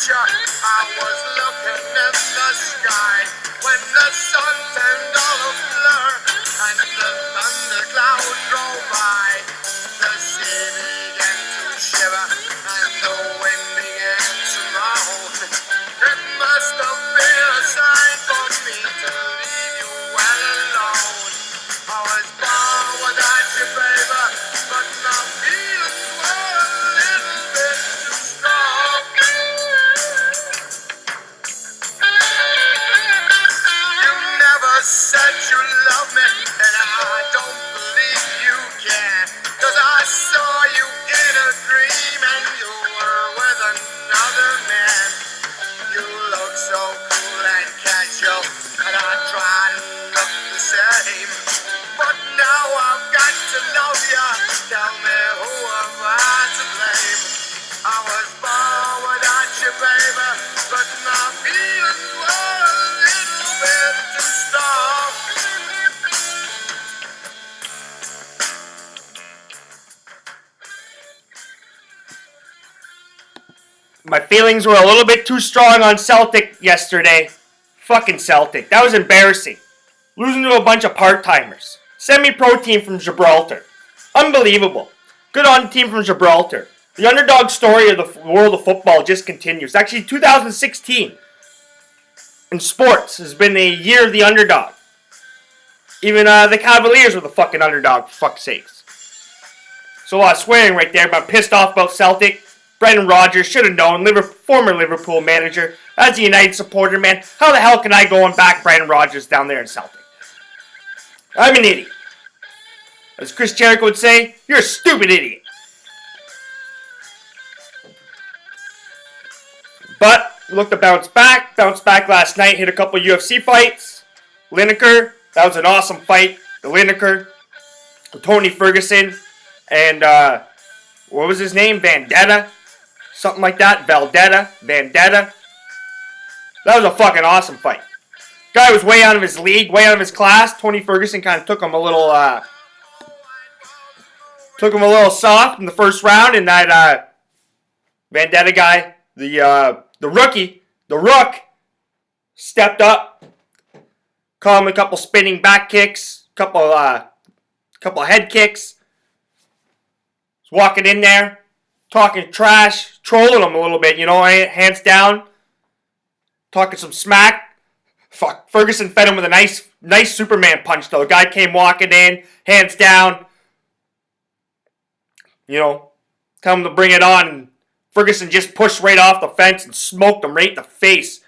future. I was looking in the sky when the sun turned all a blur and the thundercloud drove by. The sea began to shiver and the wind began to moan. It must have been a sign for me to leave you well alone. I was born without you, baby, but my feelings were a little bit too strong. You never said you loved me, and I don't believe you can. 'Cause I saw you in a dream and you were with another man. You look so cool and casual, and I try to look the same. But now I've got to love you. Tell me, who am I to blame? I was born without you, baby, but my feelings were a little bit too strong. My feelings were a little bit too strong on Celtic yesterday. Fucking Celtic. That was embarrassing. Losing to a bunch of part-timers. Semi-pro team from Gibraltar. Unbelievable. Good on the team from Gibraltar. The underdog story of the world of football just continues. Actually, 2016 in sports has been a year of the underdog. Even the Cavaliers were the fucking underdog, for fuck's sakes. So a lot of swearing right there, but I'm pissed off about Celtic. Brendan Rodgers should have known, former Liverpool manager. As a United supporter, man, how the hell can I go and back Brendan Rodgers down there in Celtic? I'm an idiot. As Chris Jericho would say, you're a stupid idiot. But we looked to bounce back last night, hit a couple UFC fights. Lineker, that was an awesome fight. The Lineker, Tony Ferguson, and what was his name? Vendetta? Something like that. Vendetta. That was a fucking awesome fight. Guy was way out of his league, way out of his class. Tony Ferguson kind of took him a little soft in the first round, and that Vendetta guy, the rookie, the Rook, stepped up, caught him a couple spinning back kicks, couple head kicks. Was walking in there, talking trash, trolling him a little bit, hands down, talking some smack. Fuck, Ferguson fed him with a nice Superman punch, though. The guy came walking in, hands down, tell him to bring it on. And Ferguson just pushed right off the fence and smoked him right in the face.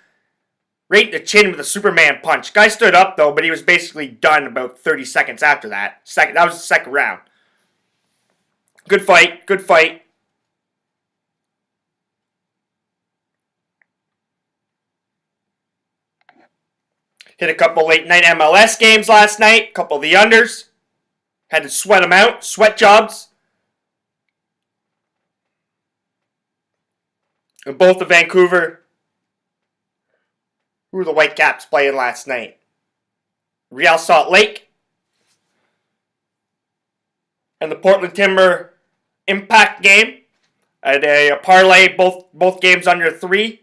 Right in the chin with a Superman punch. Guy stood up, though, but he was basically done about 30 seconds after that. That was the second round. Good fight. Hit a couple late night MLS games last night. A couple of the unders. Had to sweat them out. Sweat jobs. And both the Vancouver. Who were the Whitecaps playing last night? Real Salt Lake. And the Portland Timber Impact game. At a parlay, both games under 3.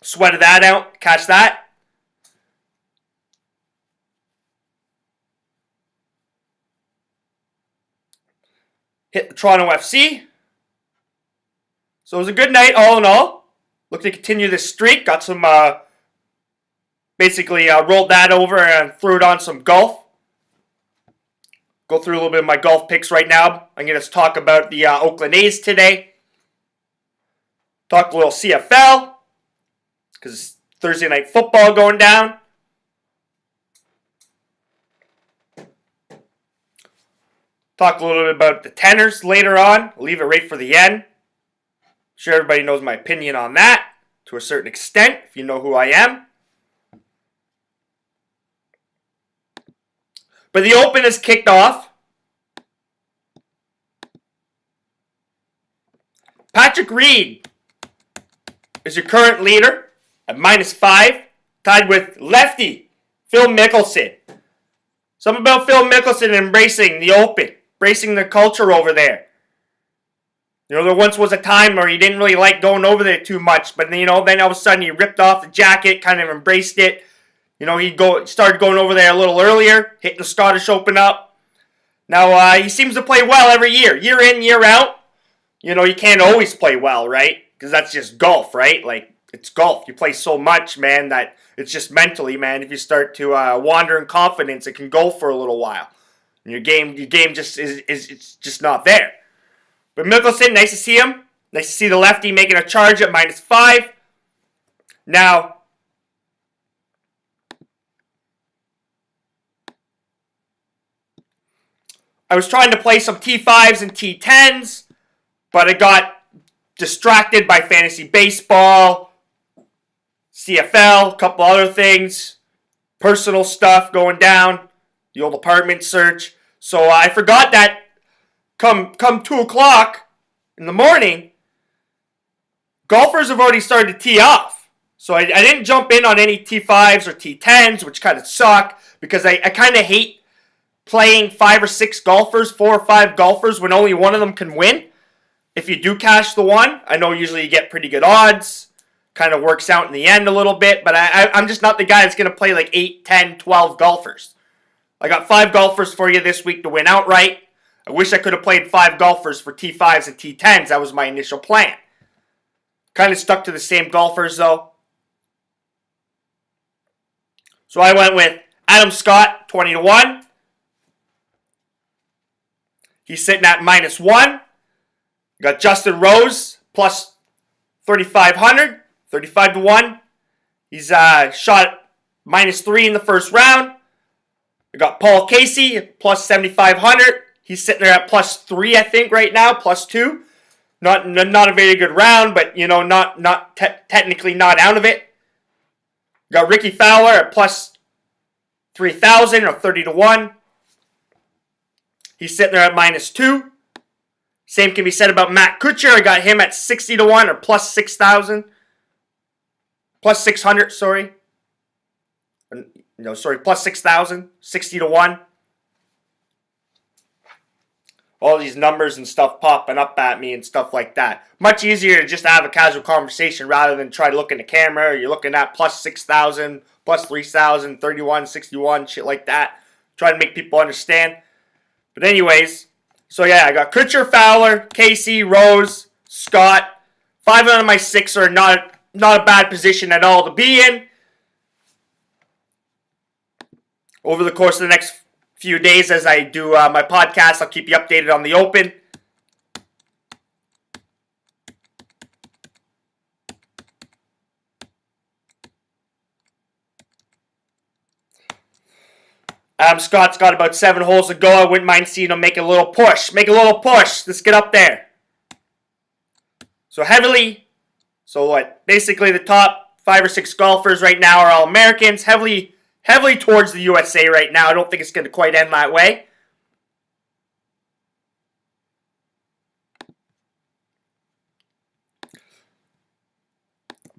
Sweated that out. Catch that. Hit the Toronto FC. So it was a good night all in all. Look to continue this streak. Got some, basically rolled that over and threw it on some golf. Go through a little bit of my golf picks right now. I'm going to talk about the Oakland A's today. Talk a little CFL. Because Thursday night football going down. Talk a little bit about the Tenors later on. I'll leave it right for the end. I'm sure everybody knows my opinion on that to a certain extent, if you know who I am. But the Open is kicked off. Patrick Reed is your current leader at -5, tied with lefty Phil Mickelson. Something about Phil Mickelson embracing the Open, embracing the culture over there. There once was a time where he didn't really like going over there too much, but then all of a sudden he ripped off the jacket, kind of embraced it. He started going over there a little earlier, hitting the Scottish Open up. Now, he seems to play well every year in, year out. You can't always play well, right? Because that's just golf, right? Like, it's golf. You play so much, man, that it's just mentally, man. If you start to wander in confidence, it can go for a little while. And your game just is it's just not there. But Mickelson, nice to see him. Nice to see the lefty making a charge at -5. Now, I was trying to play some T5s and T10s, but I got distracted by fantasy baseball, CFL, a couple other things, personal stuff going down, the old apartment search. So I forgot that come 2 o'clock in the morning, golfers have already started to tee off. So I didn't jump in on any T5s or T10s, which kind of suck, because I kind of hate playing 5 or 6 golfers, 4 or 5 golfers, when only one of them can win. If you do cash the one, I know usually you get pretty good odds. Kind of works out in the end a little bit, but I'm just not the guy that's going to play like 8, 10, 12 golfers. I got 5 golfers for you this week to win outright. I wish I could have played 5 golfers for T5s and T10s. That was my initial plan. Kind of stuck to the same golfers, though. So I went with Adam Scott, 20-1. He's sitting at -1. Got Justin Rose, plus 3,500, 35-1. He's shot -3 in the first round. I got Paul Casey, plus 7,500. He's sitting there at +3, I think, right now, +2. Not a very good round, but, not technically not out of it. Got Ricky Fowler at plus 3,000 or 30-1. He's sitting there at -2. Same can be said about Matt Kuchar. I got him at 60-1 or plus 6,000. Plus 600, sorry. Plus 6,000. 60-1. All these numbers and stuff popping up at me and stuff like that. Much easier to just have a casual conversation rather than try to look in the camera. You're looking at plus 6,000, plus 3,000, 31, 61, shit like that. Try to make people understand. But anyways, so yeah, I got Kuchar, Fowler, Casey, Rose, Scott. 5 out of my 6 are not a bad position at all to be in. Over the course of the next few days as I do my podcast, I'll keep you updated on the Open. Adam Scott's got about 7 holes to go. I wouldn't mind seeing him make a little push. Let's get up there. Basically the top 5 or 6 golfers right now are all Americans. Heavily towards the USA right now. I don't think it's going to quite end that way.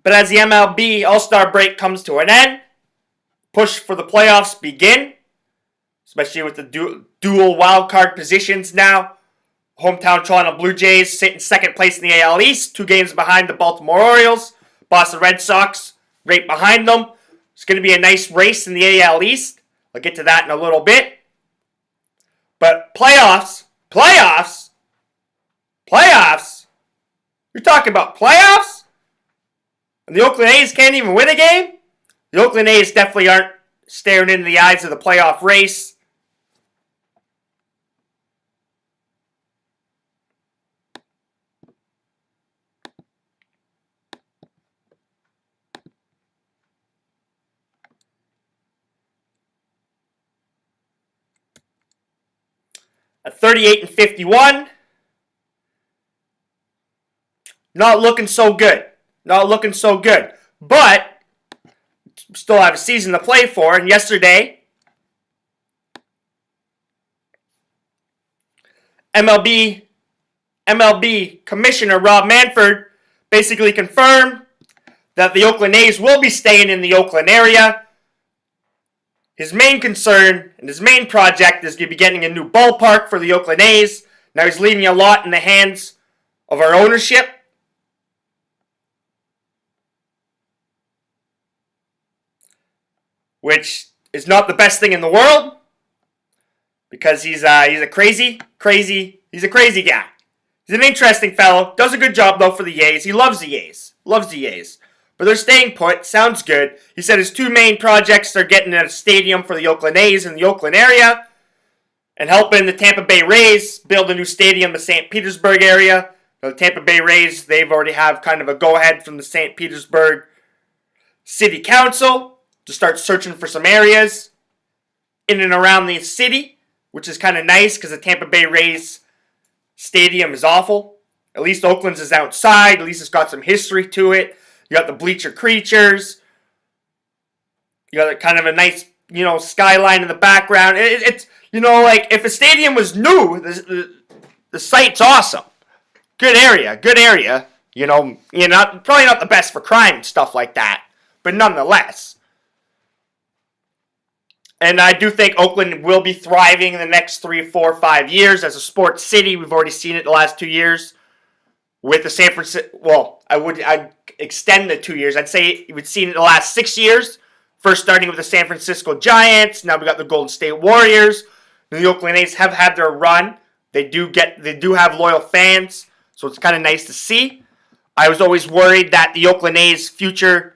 But as the MLB All-Star break comes to an end, push for the playoffs begin, especially with the dual wildcard positions now. Hometown Toronto Blue Jays sit in second place in the AL East, 2 games behind the Baltimore Orioles. Boston Red Sox right behind them. It's going to be a nice race in the AL East. I'll get to that in a little bit. But playoffs? You're talking about playoffs? And the Oakland A's can't even win a game? The Oakland A's definitely aren't staring into the eyes of the playoff race. At 38-51. Not looking so good. But still have a season to play for. And yesterday, MLB Commissioner Rob Manfred basically confirmed that the Oakland A's will be staying in the Oakland area. His main concern and his main project is going to be getting a new ballpark for the Oakland A's. Now he's leaving a lot in the hands of our ownership. Which is not the best thing in the world. Because he's a crazy guy. He's an interesting fellow. Does a good job, though, for the Yays. He loves the Yays. But they're staying put. Sounds good. He said his two main projects are getting a stadium for the Oakland A's in the Oakland area and helping the Tampa Bay Rays build a new stadium in the St. Petersburg area. The Tampa Bay Rays, they've already have kind of a go-ahead from the St. Petersburg City Council to start searching for some areas in and around the city, which is kind of nice because the Tampa Bay Rays stadium is awful. At least Oakland's is outside. At least it's got some history to it. You got the bleacher creatures. You got kind of a nice, skyline in the background. It's, like if a stadium was new, the site's awesome. Good area. Probably not the best for crime and stuff like that, but nonetheless. And I do think Oakland will be thriving in the next 3, 4, 5 years as a sports city. We've already seen it the last 2 years with the San Francisco. Well, I'd extend the 2 years. I'd say we've seen it the last 6 years. First starting with the San Francisco Giants. Now we got the Golden State Warriors. The Oakland A's have had their run. They do have loyal fans, so it's kind of nice to see. I was always worried that the Oakland A's future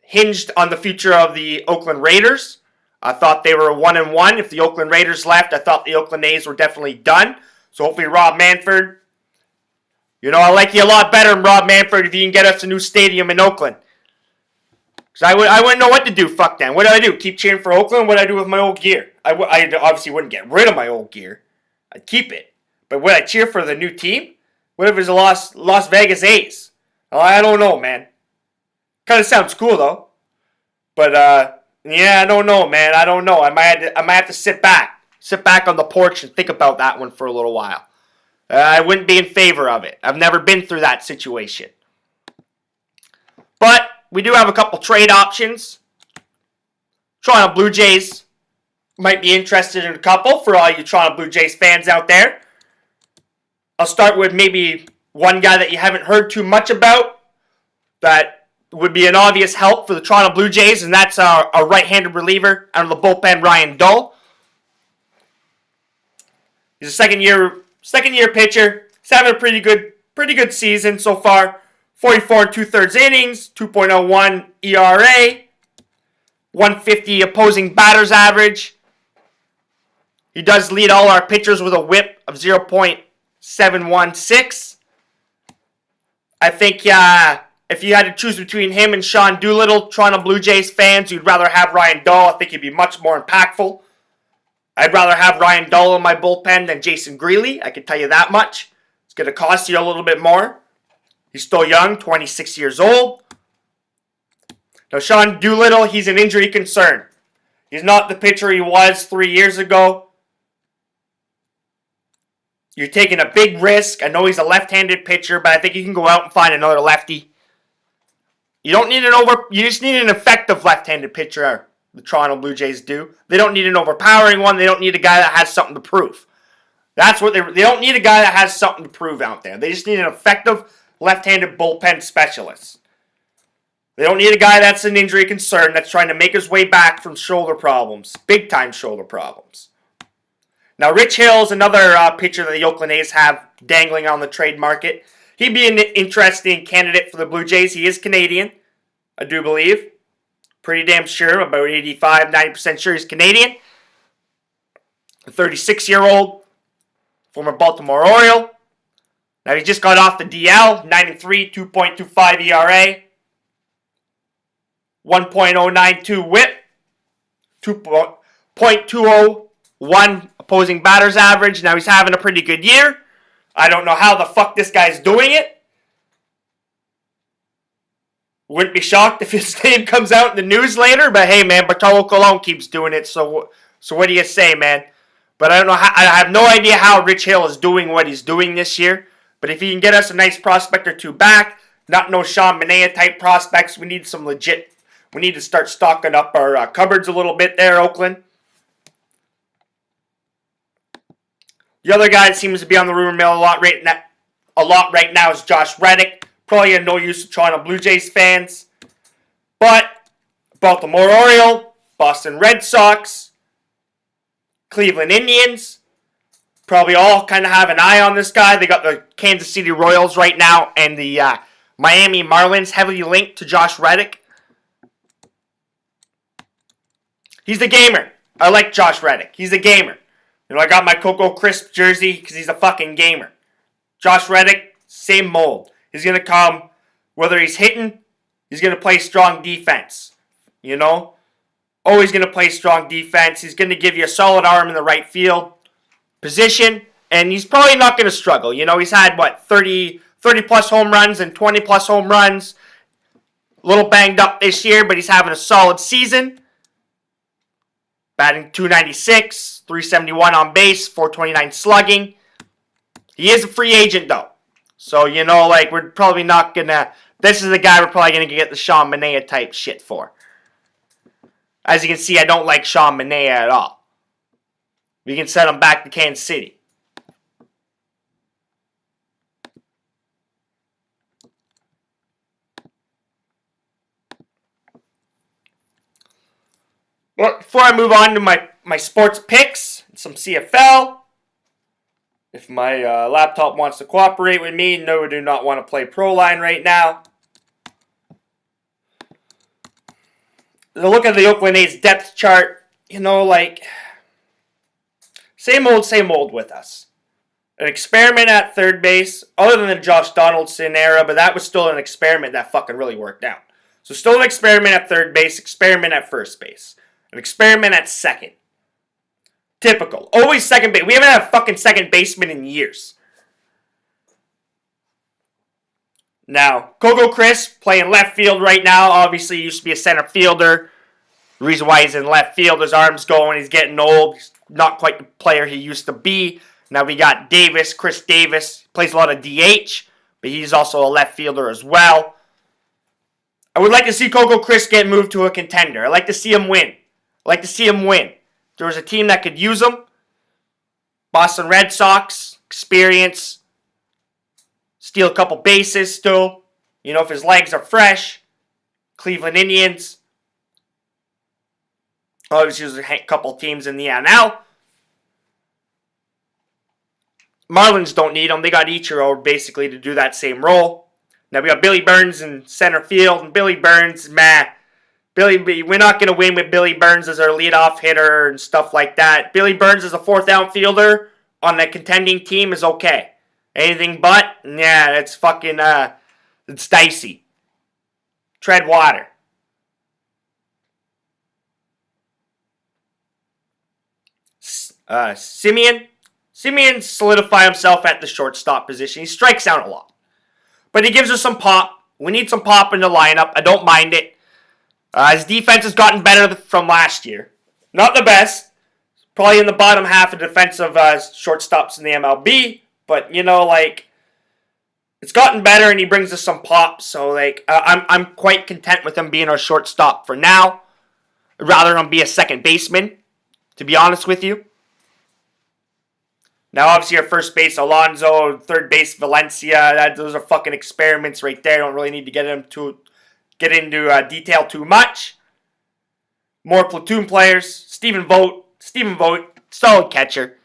hinged on the future of the Oakland Raiders. I thought they were 1-1. If the Oakland Raiders left, I thought the Oakland A's were definitely done. So hopefully Rob Manfred, I like you a lot better, Rob Manfred, if you can get us a new stadium in Oakland. Because I wouldn't know what to do. Fuck that. What do I do? Keep cheering for Oakland? What do I do with my old gear? I obviously wouldn't get rid of my old gear. I'd keep it. But would I cheer for the new team? What if it's a Las Vegas A's? Oh, I don't know, man. Kind of sounds cool, though. But, yeah, I don't know, man. I don't know. I might have to sit back on the porch and think about that one for a little while. I wouldn't be in favor of it. I've never been through that situation. But we do have a couple trade options. Toronto Blue Jays might be interested in a couple for all you Toronto Blue Jays fans out there. I'll start with maybe one guy that you haven't heard too much about that would be an obvious help for the Toronto Blue Jays, and that's our right-handed reliever out of the bullpen, Ryan Dull. He's a second-year pitcher. He's having a pretty good season so far. 44 2/3 innings, 2.01 ERA, 150 opposing batters average. He does lead all our pitchers with a whip of 0.716. I think if you had to choose between him and Sean Doolittle, Toronto Blue Jays fans, you'd rather have Ryan Dull. I think he'd be much more impactful. I'd rather have Ryan Dull in my bullpen than Jason Greeley. I can tell you that much. It's going to cost you a little bit more. He's still young, 26 years old. Now, Sean Doolittle, he's an injury concern. He's not the pitcher he was 3 years ago. You're taking a big risk. I know he's a left-handed pitcher, but I think you can go out and find another lefty. You just need an effective left-handed pitcher. The Toronto Blue Jays do. They don't need an overpowering one. They don't need a guy that has something to prove. That's what they don't need a guy that has something to prove out there. They just need an effective left-handed bullpen specialist. They don't need a guy that's an injury concern that's trying to make his way back from shoulder problems. Big-time shoulder problems. Now, Rich Hill's another pitcher that the Oakland A's have dangling on the trade market. He'd be an interesting candidate for the Blue Jays. He is Canadian, I do believe. Pretty damn sure, about 85, 90% sure he's Canadian. A 36-year-old, former Baltimore Oriole. Now, he just got off the DL, 9-3, 2.25 ERA, 1.092 whip, 2.201 opposing batters average. Now, he's having a pretty good year. I don't know how the fuck this guy's doing it. Wouldn't be shocked if his name comes out in the news later, but hey, man, Bartolo Colon keeps doing it, so what do you say, man? But I don't know how, I have no idea how Rich Hill is doing what he's doing this year. But if he can get us a nice prospect or two back, not no Sean Manaea type prospects, we need to start stocking up our cupboards a little bit there, Oakland. The other guy that seems to be on the rumor mill a lot right a lot right now is Josh Reddick. Probably of no use to Toronto Blue Jays fans. But Baltimore Oriole, Boston Red Sox, Cleveland Indians, probably all kind of have an eye on this guy. They got the Kansas City Royals right now and the Miami Marlins heavily linked to Josh Reddick. He's a gamer. I like Josh Reddick. He's a gamer. You know, I got my Coco Crisp jersey because he's a fucking gamer. Josh Reddick, same mold. He's going to come, whether he's hitting, he's going to play strong defense. You know? Always going to play strong defense. He's going to give you a solid arm in the right field position. And he's probably not going to struggle. You know, he's had, 30 plus home runs and 20 plus home runs. A little banged up this year, but he's having a solid season. Batting .296, 371 on base, 429 slugging. He is a free agent, though. So, you know, like, we're probably not going to... This is the guy we're probably going to get the Sean Manaea type shit for. As you can see, I don't like Sean Manaea at all. We can send him back to Kansas City. Well, before I move on to my sports picks, some CFL. If my laptop wants to cooperate with me, no, I do not want to play Pro Line right now. The look at the Oakland A's depth chart, you know, like, same old with us. An experiment at third base, other than the Josh Donaldson era, but that was still an experiment that fucking really worked out. So still an experiment at third base, experiment at first base. An experiment at second. Typical. Always second base. We haven't had a fucking second baseman in years. Now, Coco Crisp playing left field right now. Obviously, he used to be a center fielder. The reason why he's in left field, his arm's going. He's getting old. He's not quite the player he used to be. Now we got Davis, Chris Davis. Plays a lot of DH, but he's also a left fielder as well. I would like to see Coco Crisp get moved to a contender. I'd like to see him win. If there was a team that could use him. Boston Red Sox, experience. Steal a couple bases still. You know, if his legs are fresh. Cleveland Indians. Obviously, there's a couple teams in the NL. Marlins don't need him. They got Ichiro basically to do that same role. Now we got Billy Burns in center field. And Billy Burns, we're not going to win with Billy Burns as our leadoff hitter and stuff like that. Billy Burns as a fourth outfielder on a contending team is okay. Anything but, it's fucking, it's dicey. Tread water. Simeon solidified himself at the shortstop position. He strikes out a lot. But he gives us some pop. We need some pop in the lineup. I don't mind it. His defense has gotten better from last year. Not the best. Probably in the bottom half of defensive shortstops in the MLB. But, you know, like, it's gotten better and he brings us some pop. So, like, I'm quite content with him being our shortstop for now. I'd rather him be a second baseman, to be honest with you. Now, obviously, our first base, Alonso, third base, Valencia. Those are fucking experiments right there. Don't really need to get into detail too much. More platoon players. Stephen Vogt, solid catcher.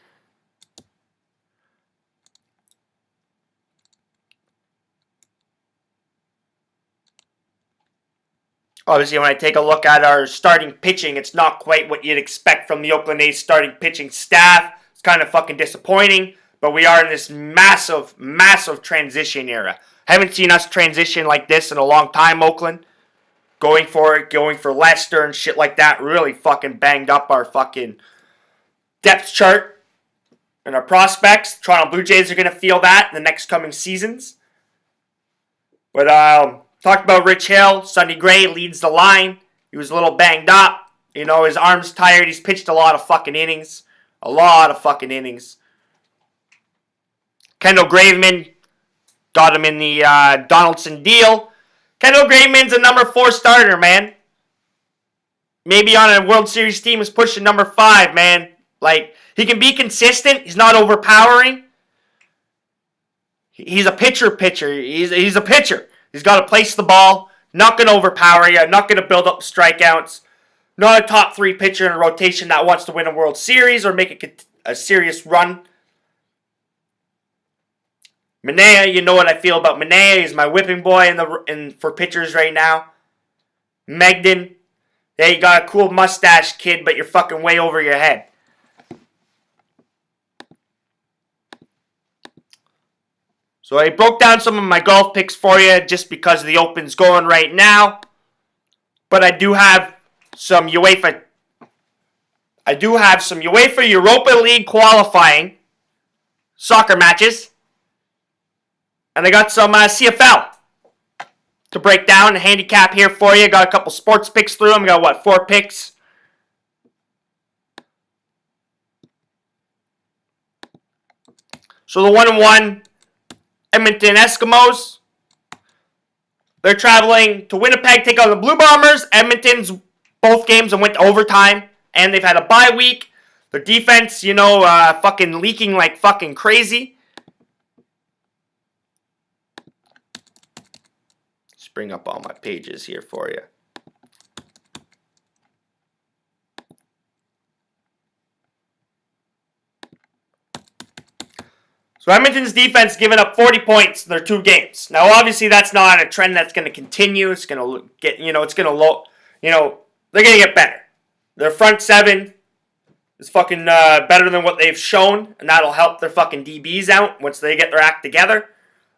Obviously, when I take a look at our starting pitching, it's not quite what you'd expect from the Oakland A's starting pitching staff. It's kind of fucking disappointing, but we are in this massive, massive transition era. Haven't seen us transition like this in a long time, Oakland. Going for Lester and shit like that really fucking banged up our fucking depth chart and our prospects. Toronto Blue Jays are going to feel that in the next coming seasons. But talked about Rich Hill. Sonny Gray leads the line. He was a little banged up. You know, his arm's tired. He's pitched a lot of fucking innings. Kendall Graveman got him in the Donaldson deal. Kendall Graveman's a number 4 starter, man. Maybe on a World Series team is pushing number 5, man. Like, he can be consistent. He's not overpowering. He's a pitcher. He's a pitcher. He's got to place the ball. Not going to overpower you. Not going to build up strikeouts. Not a top 3 pitcher in a rotation that wants to win a World Series or make a serious run. Manaea, you know what I feel about Manaea. He's my whipping boy for pitchers right now. Megden, yeah, you got a cool mustache, kid, but you're fucking way over your head. So I broke down some of my golf picks for you just because the Open's going right now. But I do have some UEFA Europa League qualifying soccer matches. And I got some CFL to break down and handicap here for you. Got a couple sports picks through them. Got 4 picks. So the 1-1 Edmonton Eskimos. They're traveling to Winnipeg, take on the Blue Bombers. Edmonton's both games and went to overtime, and they've had a bye week. Their defense, fucking leaking like fucking crazy. Let's bring up all my pages here for you. So Edmonton's defense giving up 40 points in their 2 games. Now, obviously, that's not a trend that's going to continue. It's going to get, they're going to get better. Their front 7 is fucking better than what they've shown, and that'll help their fucking DBs out once they get their act together.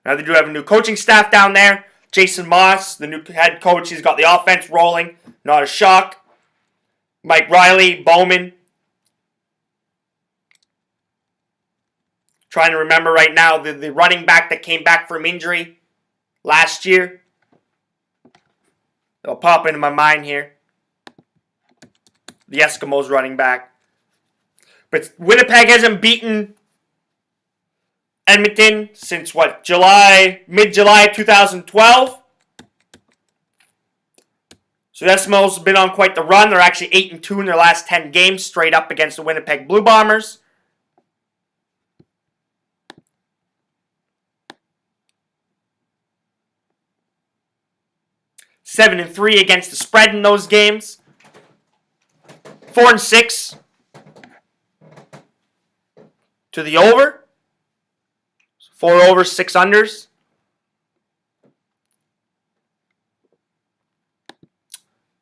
Now, they do have a new coaching staff down there. Jason Moss, the new head coach, he's got the offense rolling. Not a shock. Mike Riley, Bowman. Trying to remember right now the running back that came back from injury last year. It'll pop into my mind here. The Eskimos running back. But Winnipeg hasn't beaten Edmonton since mid-July 2012. So the Eskimos have been on quite the run. They're actually 8-2 in their last 10 games straight up against the Winnipeg Blue Bombers. 7-3 against the spread in those games. 4-6 to the over. 4 overs, 6 unders.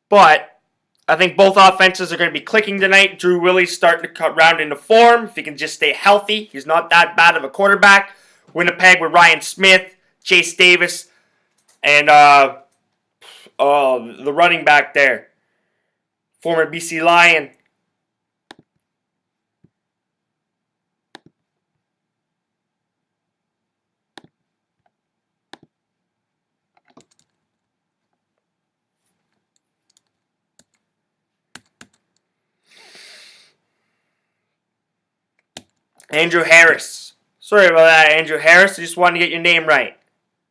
But I think both offenses are going to be clicking tonight. Drew Willie's starting to cut round into form. If he can just stay healthy, he's not that bad of a quarterback. Winnipeg with Ryan Smith, Chase Davis, and the running back there, former BC Lion. Andrew Harris. Sorry about that, Andrew Harris. I just wanted to get your name right.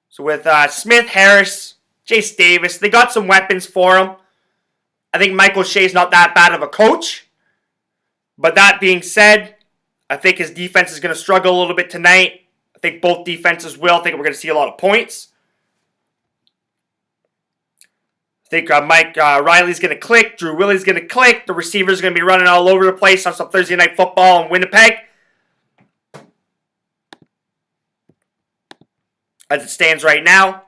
So with Smith, Harris, Chase Davis, they got some weapons for him. I think Michael Shea's not that bad of a coach. But that being said, I think his defense is going to struggle a little bit tonight. I think both defenses will. I think we're going to see a lot of points. I think Mike Riley's going to click. Drew Willie's going to click. The receivers are going to be running all over the place on some Thursday Night Football in Winnipeg. As it stands right now,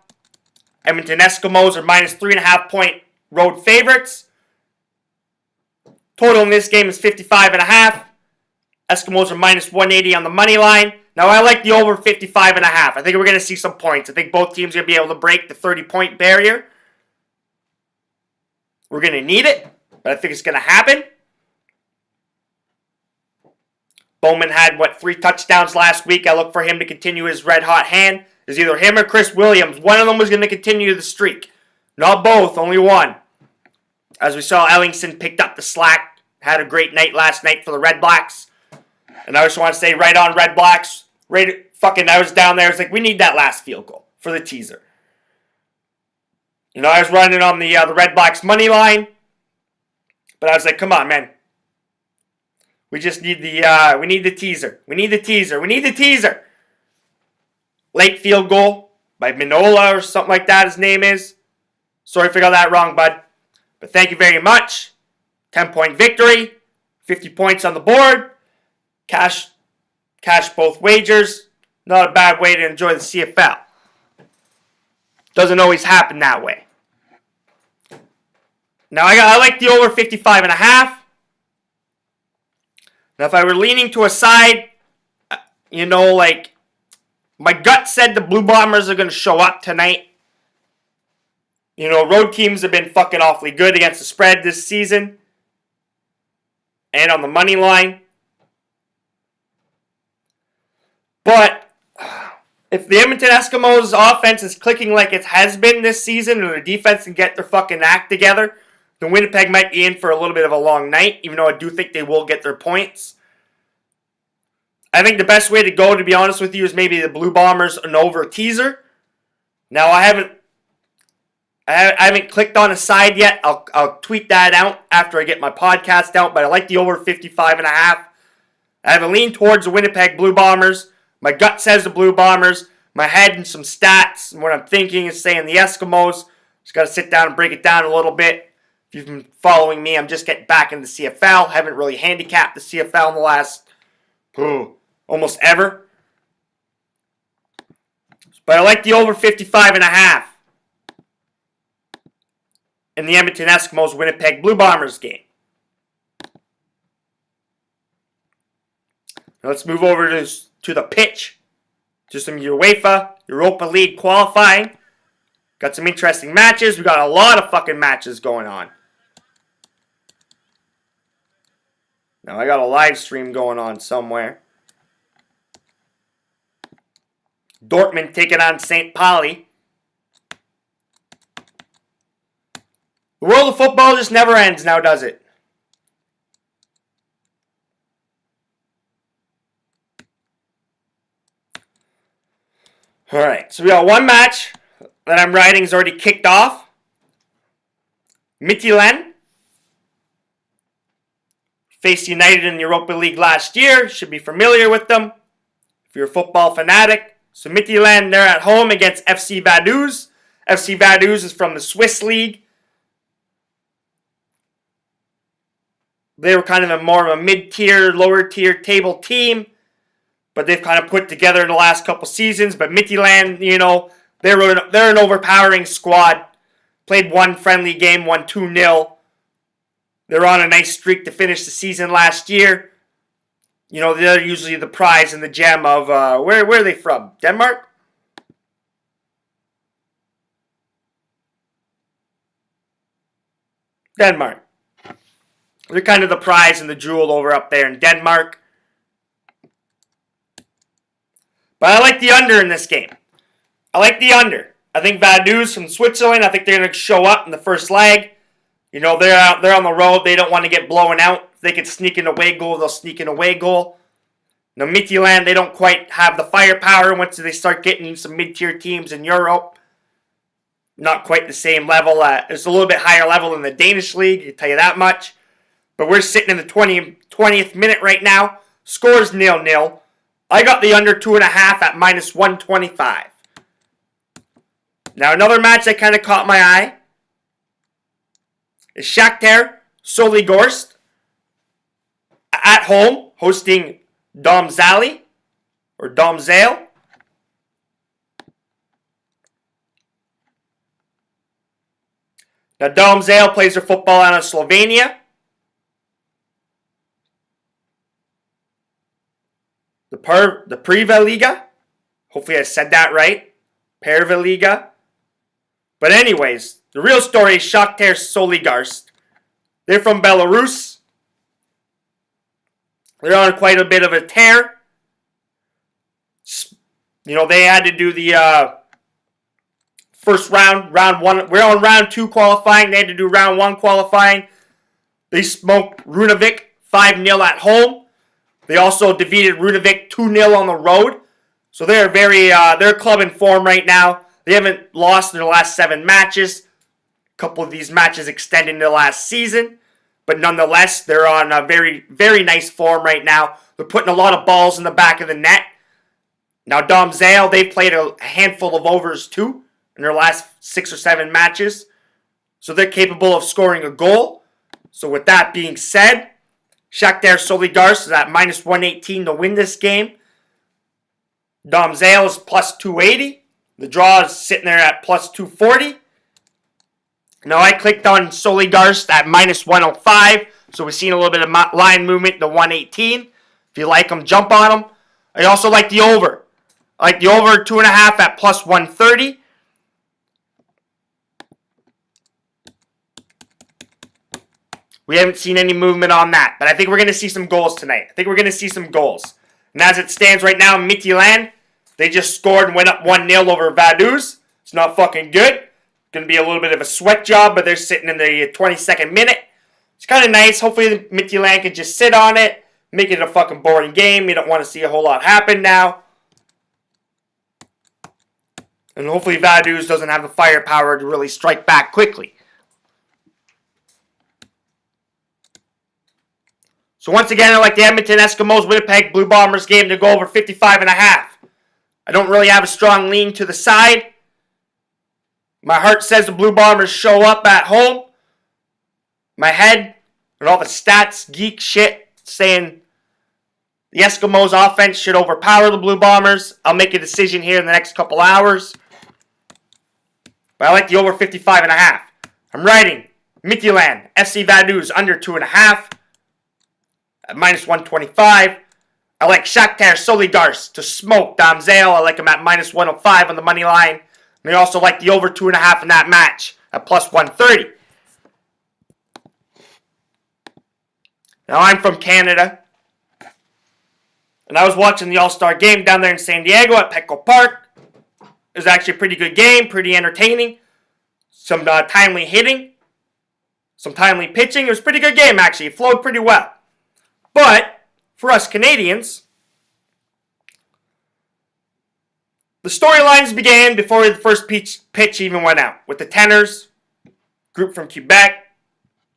Edmonton Eskimos are minus 3.5 point road favorites. Total in this game is 55.5. Eskimos are minus 180 on the money line. Now, I like the over 55.5. I think we're going to see some points. I think both teams are going to be able to break the 30-point barrier. We're going to need it, but I think it's going to happen. Bowman had, 3 touchdowns last week. I look for him to continue his red-hot hand. It's either him or Chris Williams. One of them was going to continue the streak. Not both, only one. As we saw, Ellingson picked up the slack. Had a great night last night for the Red Blacks. And I just want to say, right on Red Blacks. I was down there. It's like, we need that last field goal for the teaser. I was running on the Red Blacks money line. But I was like, come on, man. We just need we need the teaser. We need the teaser. We need the teaser. late field goal by Minola or something like that his name is. Sorry if I got that wrong, bud. But thank you very much. 10-point victory. 50 points on the board. Cash both wagers. Not a bad way to enjoy the CFL. Doesn't always happen that way. Now I like the over 55.5. Now if I were leaning to a side, my gut said the Blue Bombers are going to show up tonight. Road teams have been fucking awfully good against the spread this season. And on the money line. But if the Edmonton Eskimos offense is clicking like it has been this season and their defense can get their fucking act together, then Winnipeg might be in for a little bit of a long night, even though I do think they will get their points. I think the best way to go, to be honest with you, is maybe the Blue Bombers an over teaser. Now, I haven't clicked on a side yet. I'll tweet that out after I get my podcast out, but I like the over 55.5. I have a lean towards the Winnipeg Blue Bombers. My gut says the Blue Bombers. My head and some stats and what I'm thinking is saying the Eskimos. Just got to sit down and break it down a little bit. If you've been following me, I'm just getting back into the CFL. Haven't really handicapped the CFL in the last almost ever. But I like the over 55.5 in the Edmonton Eskimos Winnipeg Blue Bombers game. Now let's move over to the pitch. To some UEFA Europa League qualifying. Got some interesting matches. We got a lot of fucking matches going on. Now I got a live stream going on somewhere. Dortmund taking on St. Pauli. The world of football just never ends now, does it? Alright, so we got one match that I'm writing is already kicked off. Midtjylland faced United in the Europa League last year. Should be familiar with them if you're a football fanatic. So Midtjylland, they're at home against FC Vaduz. FC Vaduz is from the Swiss League. They were kind of more of a mid-tier, lower-tier table team. But they've kind of put together in the last couple seasons. But Midtjylland, they're an overpowering squad. Played one friendly game, won 2-0. They're on a nice streak to finish the season last year. They're usually the prize and the gem of, where are they from? Denmark? Denmark. They're kind of the prize and the jewel over up there in Denmark. But I like the under in this game. I like the under. I think Vaduz from Switzerland, I think they're going to show up in the first leg. They're on the road. They don't want to get blown out. If they can sneak an away goal, they'll sneak an away goal. Now, Midtjylland, they don't quite have the firepower once they start getting some mid-tier teams in Europe. Not quite the same level. It's a little bit higher level than the Danish league, I can tell you that much. But we're sitting in the 20th minute right now. Scores 0-0. I got the under 2.5 at minus 125. Now, another match that kind of caught my eye is Shakhtar Soligorsk at home hosting Domzale or Domzale. Now, Domzale plays their football out of Slovenia. The Prva Liga. Hopefully I said that right. Prva Liga. But anyways, the real story is Shakhtar Soligorsk. They're from Belarus. They're on quite a bit of a tear. They had to do the first round one. We're on round 2 qualifying. They had to do round 1 qualifying. They smoked Runavik 5-0 at home. They also defeated Runavik 2-0 on the road. So they're they're a club in form right now. They haven't lost in their last 7 matches. A couple of these matches extending to last season. But nonetheless, they're on a very, very nice form right now. They're putting a lot of balls in the back of the net. Now, Dom Zale, they've played a handful of overs too in their last 6 or 7 matches. So they're capable of scoring a goal. So with that being said, Shakhtar Solidarsk is at minus 118 to win this game. Dom Zale is plus 280. The draw is sitting there at plus 240. Now I clicked on Solidarsk at minus 105. So we're seeing a little bit of line movement to 118. If you like them, jump on them. I also like the over. I like the over 2.5 at plus 130. We haven't seen any movement on that. But I think we're going to see some goals tonight. And as it stands right now, Midtjylland, they just scored and went up 1-0 over Vaduz. It's not fucking good. Going to be a little bit of a sweat job, but they're sitting in the 22nd minute. It's kind of nice. Hopefully Midtjylland can just sit on it, make it a fucking boring game. You don't want to see a whole lot happen now. And hopefully Vaduz doesn't have the firepower to really strike back quickly. So once again, I like the Edmonton Eskimos Winnipeg Blue Bombers game to go over 55.5. I don't really have a strong lean to the side. My heart says the Blue Bombers show up at home. My head and all the stats geek shit saying the Eskimos offense should overpower the Blue Bombers. I'll make a decision here in the next couple hours. But I like the over 55.5. I'm writing Midtjylland, FC Vaduz under 2.5 at minus 125. I like Shakhtar Solidarsk to smoke Dom Zale. I like him at minus 105 on the money line. And I also like the over 2.5 in that match at plus 130. Now I'm from Canada. And I was watching the All-Star game down there in San Diego at Petco Park. It was actually a pretty good game, pretty entertaining. Some timely hitting. Some timely pitching. It was a pretty good game, actually. It flowed pretty well. But, for us Canadians, the storylines began before the first pitch even went out. With the Tenors, group from Quebec,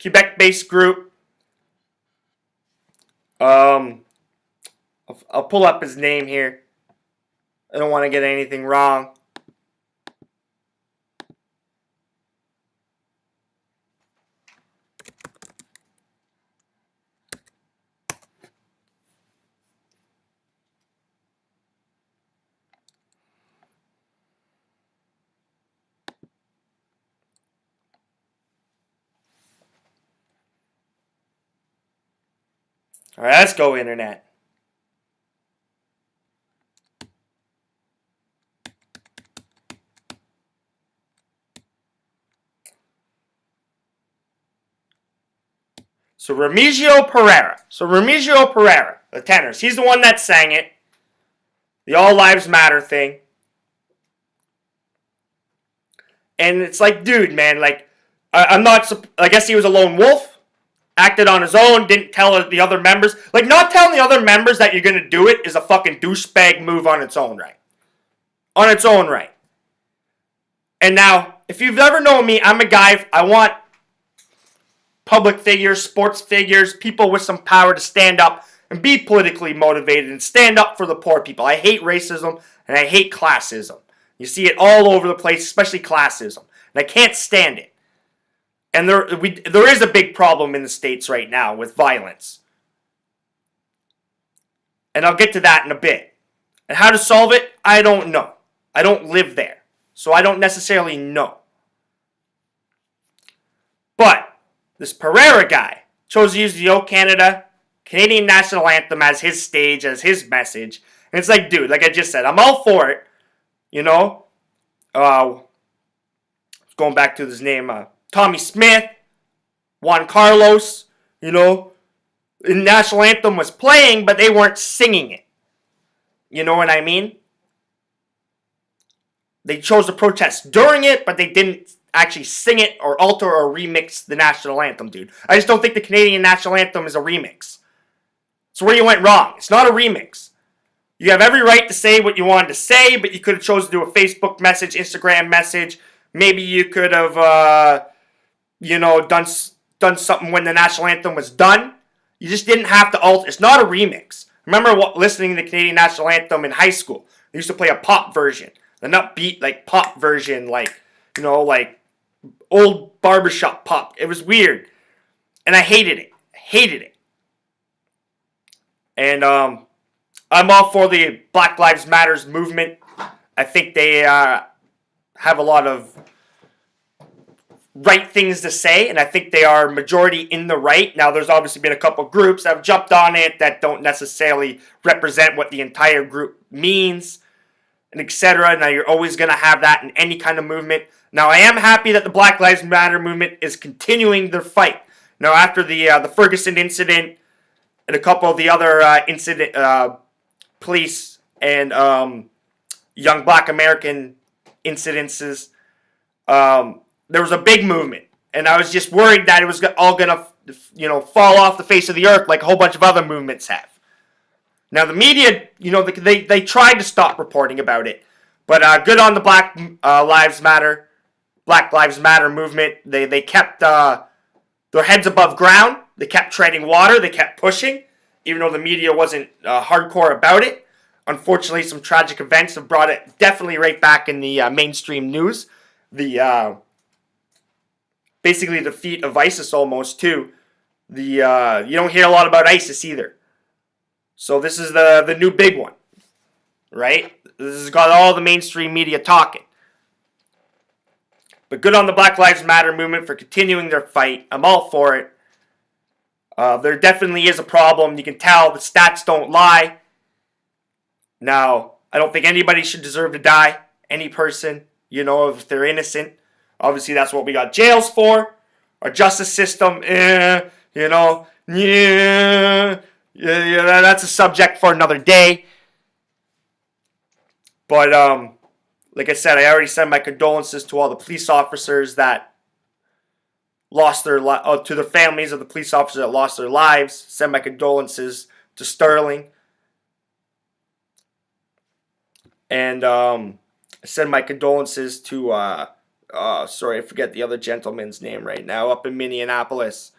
Quebec-based group. I'll pull up his name here. I don't want to get anything wrong. All right, let's go, Internet. So Remigio Pereira, the Tenors, he's the one that sang it. The All Lives Matter thing. And it's like, dude, man, like, I guess he was a lone wolf. Acted on his own, didn't tell the other members. Like, not telling the other members that you're going to do it is a fucking douchebag move on its own right. On its own right. And now, if you've ever known me, I'm a guy, I want public figures, sports figures, people with some power to stand up and be politically motivated and stand up for the poor people. I hate racism and I hate classism. You see it all over the place, especially classism. And I can't stand it. And there is a big problem in the States right now with violence. And I'll get to that in a bit. And how to solve it, I don't know. I don't live there. So I don't necessarily know. But this Pereira guy chose to use the O Canada Canadian National Anthem as his stage, as his message. And it's like, dude, like I just said, I'm all for it. You know? Going back to his name, Tommy Smith, Juan Carlos, you know, the national anthem was playing, but they weren't singing it. You know what I mean? They chose to protest during it, but they didn't actually sing it or alter or remix the national anthem, dude. I just don't think the Canadian national anthem is a remix. It's where you went wrong. It's not a remix. You have every right to say what you wanted to say, but you could have chosen to do a Facebook message, Instagram message. Maybe you could have, done something when the national anthem was done. You just didn't have to alter. It's not a remix. Remember listening to the Canadian national anthem in high school. They used to play a pop version, an upbeat like pop version, like like old barbershop pop. It was weird, and I hated it. Hated it. And I'm all for the Black Lives Matters movement. I think they have a lot of right things to say, and I think they are majority in the right. Now, there's obviously been a couple groups that have jumped on it that don't necessarily represent what the entire group means, and etc. Now, you're always going to have that in any kind of movement. Now, I am happy that the Black Lives Matter movement is continuing their fight. Now, after the Ferguson incident and a couple of the other police and young Black American incidences, there was a big movement, and I was just worried that it was all gonna, fall off the face of the earth like a whole bunch of other movements have. Now the media, they tried to stop reporting about it, but good on the Black Lives Matter movement. They kept their heads above ground. They kept treading water. They kept pushing, even though the media wasn't hardcore about it. Unfortunately, some tragic events have brought it definitely right back in the mainstream news. The basically the defeat of ISIS almost too. You don't hear a lot about ISIS either. So this is the new big one, right? This has got all the mainstream media talking. But good on the Black Lives Matter movement for continuing their fight. I'm all for it. There definitely is a problem. You can tell the stats don't lie. Now, I don't think anybody should deserve to die. Any person, if they're innocent. Obviously, that's what we got jails for. Our justice system, that's a subject for another day. But, like I said, I already sent my condolences to all the police officers that lost to the families of the police officers that lost their lives. Send my condolences to Sterling. And send my condolences to, sorry, I forget the other gentleman's name right now, up in Minneapolis.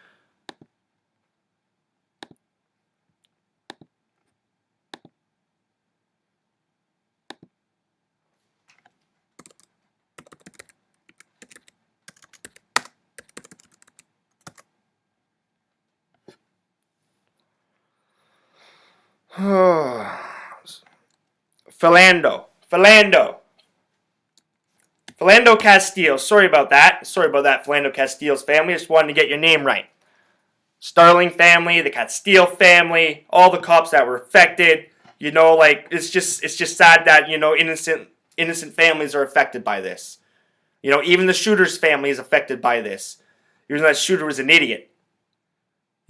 Philando Castile. Sorry about that, Philando Castile's family. I just wanted to get your name right. Sterling family, the Castile family, all the cops that were affected. It's just sad that, innocent families are affected by this. Even the shooter's family is affected by this. Even though that shooter was an idiot.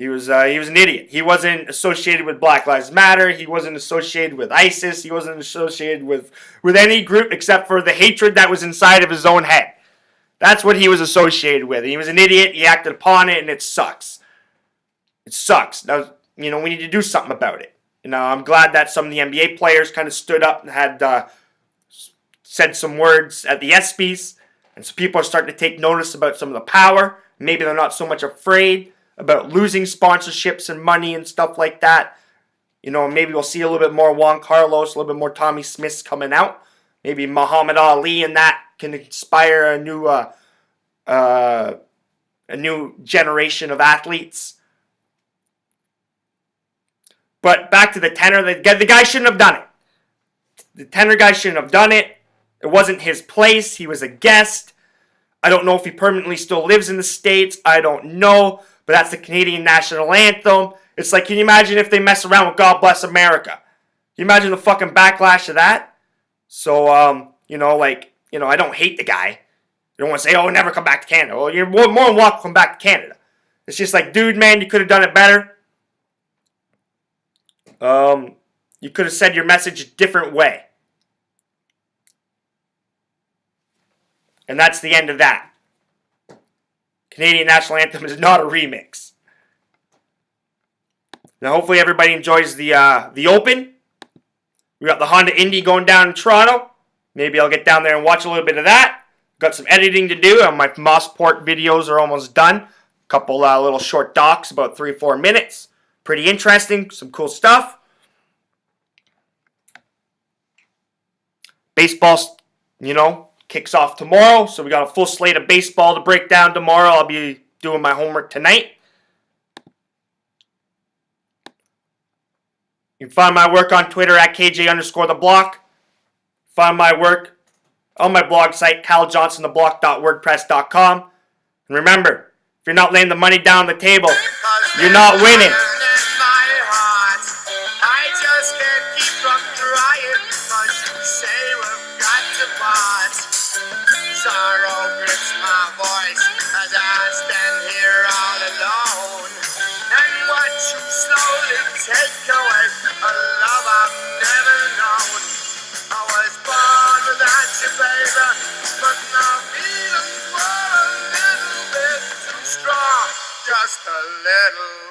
He was an idiot. He wasn't associated with Black Lives Matter. He wasn't associated with ISIS. He wasn't associated with any group except for the hatred that was inside of his own head. That's what he was associated with. He was an idiot. He acted upon it, and it sucks. It sucks. Now, we need to do something about it. I'm glad that some of the NBA players kind of stood up and had said some words at the ESPYs, and so people are starting to take notice about some of the power. Maybe they're not so much afraid about losing sponsorships and money and stuff like that. Maybe we'll see a little bit more Juan Carlos, a little bit more Tommy Smiths coming out. Maybe Muhammad Ali and that can inspire a new generation of athletes. But back to the tenor, the guy shouldn't have done it. The tenor guy shouldn't have done it. It wasn't his place. He was a guest. I don't know if he permanently still lives in the States. I don't know. But that's the Canadian national anthem. It's like, can you imagine if they mess around with God Bless America? Can you imagine the fucking backlash of that? So, I don't hate the guy. You don't want to say, oh, never come back to Canada. Well, you're more than welcome to come back to Canada. It's just like, dude, man, you could have done it better. You could have said your message a different way. And that's the end of that. Canadian National Anthem is not a remix. Now, hopefully everybody enjoys the Open. We got the Honda Indy going down in Toronto. Maybe I'll get down there and watch a little bit of that. Got some editing to do. My Mossport videos are almost done. A couple little short docs, about 3 or 4 minutes. Pretty interesting. Some cool stuff. Baseball, kicks off tomorrow, so we got a full slate of baseball to break down tomorrow. I'll be doing my homework tonight. You can find my work on Twitter at KJ_the_block. Find my work on my blog site, KyleJohnstonTheBlock.wordpress.com. And remember, if you're not laying the money down the table, you're not winning. I just can't keep from crying because you say we've got to part. Sorrow grips my voice as I stand here all alone and watch you slowly take away a love I've never known. I was born without you, baby, but my feelings were a little bit too strong, just a little.